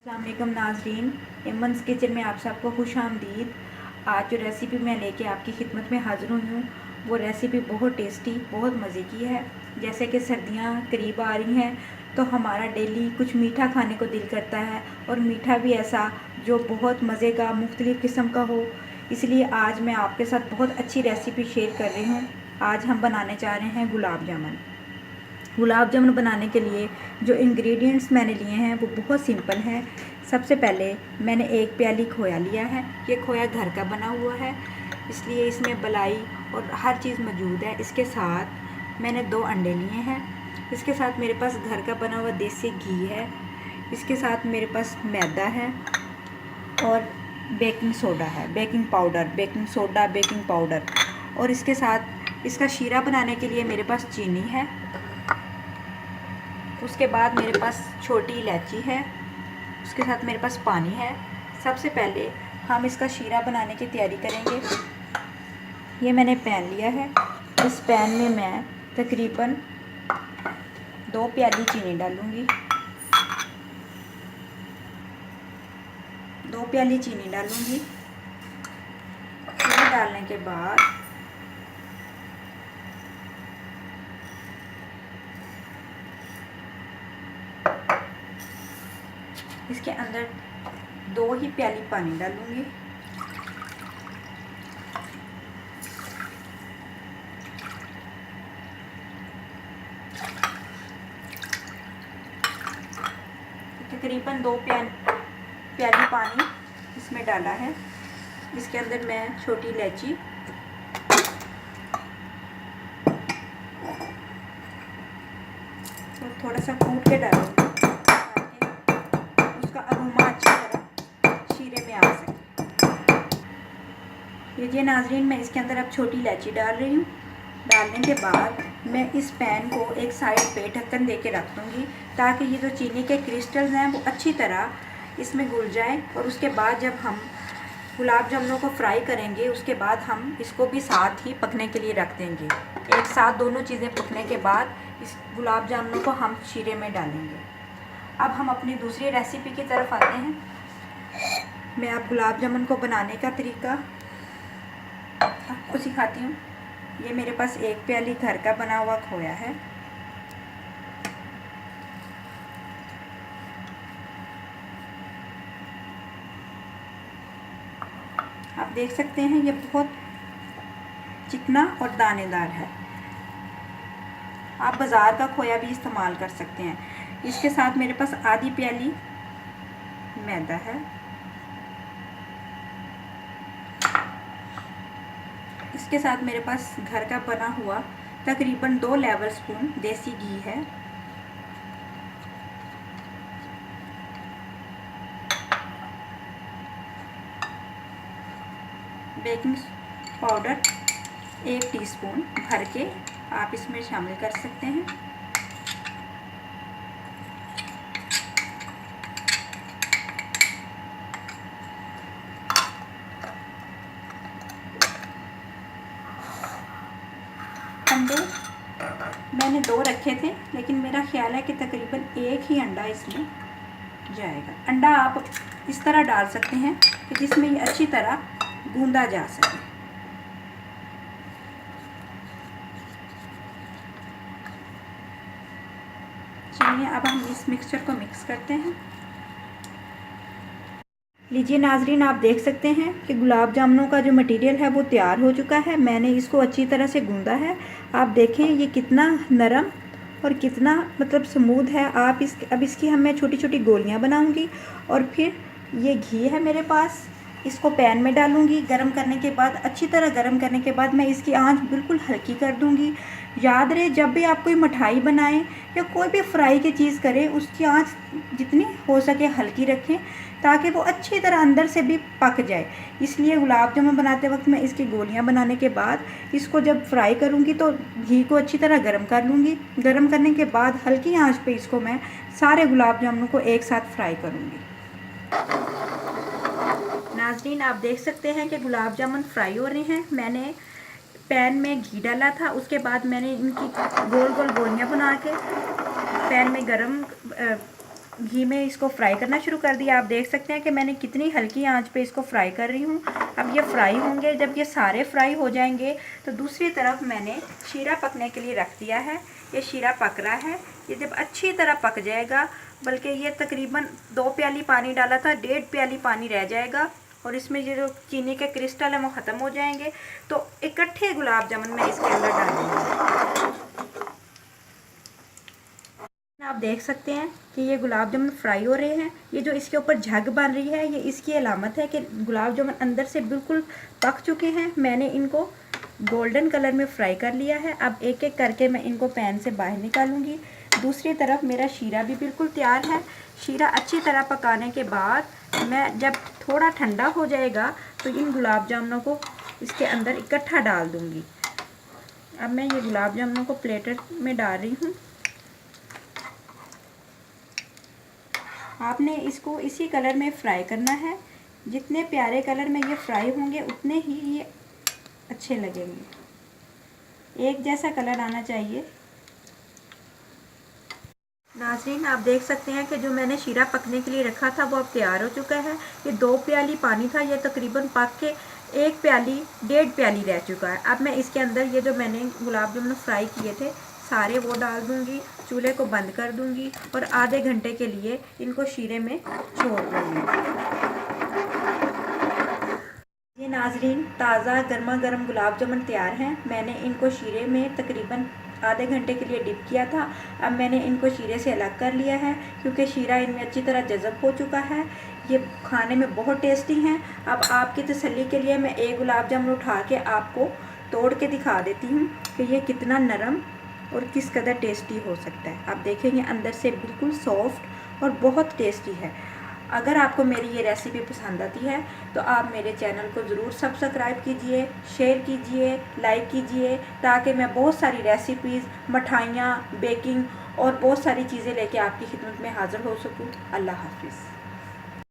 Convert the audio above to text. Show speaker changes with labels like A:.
A: अस्सलामुअलैकुम नाजरीन, एमन्स किचन में आप सबको खुश आमदीद। आज जो रेसिपी मैं लेके आपकी खिदमत में हाज़िर हुई हूँ वो रेसिपी बहुत टेस्टी, बहुत मज़े की है। जैसे कि सर्दियाँ करीब आ रही हैं तो हमारा डेली कुछ मीठा खाने को दिल करता है, और मीठा भी ऐसा जो बहुत मज़े का, मुख्तलिफ़ किस्म का हो। इसलिए आज मैं आपके साथ बहुत अच्छी रेसिपी शेयर कर रही हूँ। आज हम बनाने जा रहे हैं गुलाब जामुन। गुलाब जामुन बनाने के लिए जो इंग्रेडिएंट्स मैंने लिए हैं वो बहुत सिंपल हैं। सबसे पहले मैंने एक प्याली खोया लिया है। ये खोया घर का बना हुआ है, इसलिए इसमें मलाई और हर चीज़ मौजूद है। इसके साथ मैंने 2 अंडे लिए हैं। इसके साथ मेरे पास घर का बना हुआ देसी घी है। इसके साथ मेरे पास मैदा है और बेकिंग सोडा है, baking powder, baking soda, baking powder. और इसके साथ इसका शीरा बनाने के लिए मेरे पास चीनी है। उसके बाद मेरे पास छोटी इलायची है। उसके साथ मेरे पास पानी है। सबसे पहले हम इसका शीरा बनाने की तैयारी करेंगे। ये मैंने पैन लिया है। इस पैन में मैं तकरीबन 2 प्याली चीनी डालूँगी। 2 प्याली चीनी डालूँगी। चीनी डालने के बाद इसके अंदर 2 ही प्याली पानी डालूँगी। तकरीबन 2 प्याली पानी इसमें डाला है। इसके अंदर मैं छोटी इलायची और थोड़ा सा कूट के डालूँगी ताकि उसका अरोमा अच्छी तरह शीरे में आ सके। लीजिए नाजरीन, मैं इसके अंदर अब छोटी इलायची डाल रही हूँ। डालने के बाद मैं इस पैन को एक साइड पे ढक्कन दे के रख दूँगी ताकि ये जो चीनी के क्रिस्टल्स हैं वो अच्छी तरह इसमें घुल जाएं। और उसके बाद जब हम गुलाब जामुनों को फ्राई करेंगे उसके बाद हम इसको भी साथ ही पकने के लिए रख देंगे। एक साथ दोनों चीज़ें पकने के बाद इस गुलाब जामुनों को हम शीरे में डालेंगे। अब हम अपनी दूसरी रेसिपी की तरफ आते हैं। मैं अब गुलाब जामुन को बनाने का तरीका आपको सिखाती हूँ। ये मेरे पास 1 प्याली घर का बना हुआ खोया है। आप देख सकते हैं ये बहुत चिकना और दानेदार है। आप बाज़ार का खोया भी इस्तेमाल कर सकते हैं। इसके साथ मेरे पास आधी प्याली मैदा है। इसके साथ मेरे पास घर का बना हुआ तकरीबन 2 लेवल स्पून देसी घी है। बेकिंग पाउडर 1 टीस्पून भर के आप इसमें शामिल कर सकते हैं। अंडे मैंने 2 रखे थे, लेकिन मेरा ख्याल है कि तकरीबन 1 ही अंडा इसमें जाएगा। अंडा आप इस तरह डाल सकते हैं कि जिसमें ये अच्छी तरह गूंदा जा सके। चलिए अब हम इस मिक्सचर को मिक्स करते हैं। लीजिए नाजरीन, आप देख सकते हैं कि गुलाब जामुनों का जो मटेरियल है वो तैयार हो चुका है। मैंने इसको अच्छी तरह से गूंदा है। आप देखें ये कितना नरम और कितना स्मूथ है। अब इसकी मैं छोटी छोटी गोलियां बनाऊंगी। और फिर ये घी है मेरे पास, इसको पैन में डालूंगी। गरम करने के बाद, अच्छी तरह गरम करने के बाद मैं इसकी आंच बिल्कुल हल्की कर दूंगी। याद रहे, जब भी आप कोई मिठाई बनाएं या कोई भी फ्राई की चीज़ करें उसकी आंच जितनी हो सके हल्की रखें ताकि वो अच्छी तरह अंदर से भी पक जाए। इसलिए गुलाब जामुन बनाते वक्त मैं इसकी गोलियां बनाने के बाद इसको जब फ्राई करूंगी तो घी को अच्छी तरह गर्म कर लूँगी। गर्म करने के बाद हल्की आंच पे इसको मैं सारे गुलाब जामुनों को एक साथ फ्राई करूँगी। नाज़रीन, आप देख सकते हैं कि गुलाब जामुन फ्राई हो रहे हैं। मैंने पैन में घी डाला था, उसके बाद मैंने इनकी गोल गोल गोलियां बना के पैन में गरम घी में इसको फ्राई करना शुरू कर दिया। आप देख सकते हैं कि मैंने कितनी हल्की आंच पे इसको फ्राई कर रही हूँ। अब ये फ्राई होंगे, जब ये सारे फ्राई हो जाएंगे तो दूसरी तरफ मैंने शीरा पकने के लिए रख दिया है। ये शीरा पक रहा है। ये जब अच्छी तरह पक जाएगा, बल्कि ये तकरीबन 2 प्याली पानी डाला था, 1.5 प्याली पानी रह जाएगा और इसमें ये जो चीनी के क्रिस्टल हैं वो ख़त्म हो जाएंगे, तो इकट्ठे गुलाब जामुन मैं इसके अंदर डालूँगी। आप देख सकते हैं कि ये गुलाब जामुन फ्राई हो रहे हैं। ये जो इसके ऊपर झग बन रही है, ये इसकी अलामत है कि गुलाब जामुन अंदर से बिल्कुल पक चुके हैं। मैंने इनको गोल्डन कलर में फ्राई कर लिया है। अब एक एक करके मैं इनको पैन से बाहर निकालूंगी। दूसरी तरफ मेरा शीरा भी बिल्कुल तैयार है। शीरा अच्छी तरह पकाने के बाद मैं जब थोड़ा ठंडा हो जाएगा तो इन गुलाब जामुनों को इसके अंदर इकट्ठा डाल दूँगी। अब मैं ये गुलाब जामुनों को प्लेटर में डाल रही हूँ। आपने इसको इसी कलर में फ्राई करना है। जितने प्यारे कलर में ये फ्राई होंगे उतने ही ये अच्छे लगेंगे। एक जैसा कलर आना चाहिए। नाज़रीन, आप देख सकते हैं कि जो मैंने शीरा पकने के लिए रखा था वो अब तैयार हो चुका है। ये 2 प्याली पानी था, ये तकरीबन पक के 1 प्याली 1.5 प्याली रह चुका है। अब मैं इसके अंदर ये जो मैंने गुलाब जामुन फ्राई किए थे सारे वो डाल दूंगी, चूल्हे को बंद कर दूंगी और आधे घंटे के लिए इनको शीरे में छोड़ दूंगी। ये नाज़रीन, ताज़ा गर्मा गर्म गुलाब जामुन तैयार हैं। मैंने इनको शीरे में तकरीबन आधे घंटे के लिए डिप किया था। अब मैंने इनको शीरे से अलग कर लिया है क्योंकि शीरा इनमें अच्छी तरह जज़ब हो चुका है। ये खाने में बहुत टेस्टी हैं। अब आपकी तसल्ली के लिए मैं एक गुलाब जामुन उठा के आपको तोड़ के दिखा देती हूँ कि ये कितना नरम और किस कदर टेस्टी हो सकता है। आप देखेंगे अंदर से बिल्कुल सॉफ्ट और बहुत टेस्टी है। अगर आपको मेरी ये रेसिपी पसंद आती है तो आप मेरे चैनल को ज़रूर सब्सक्राइब कीजिए, शेयर कीजिए, लाइक कीजिए, ताकि मैं बहुत सारी रेसिपीज़, मिठाइयाँ, बेकिंग और बहुत सारी चीज़ें लेके आपकी खिदमत में हाज़िर हो सकूँ। अल्लाह हाफ़िज़।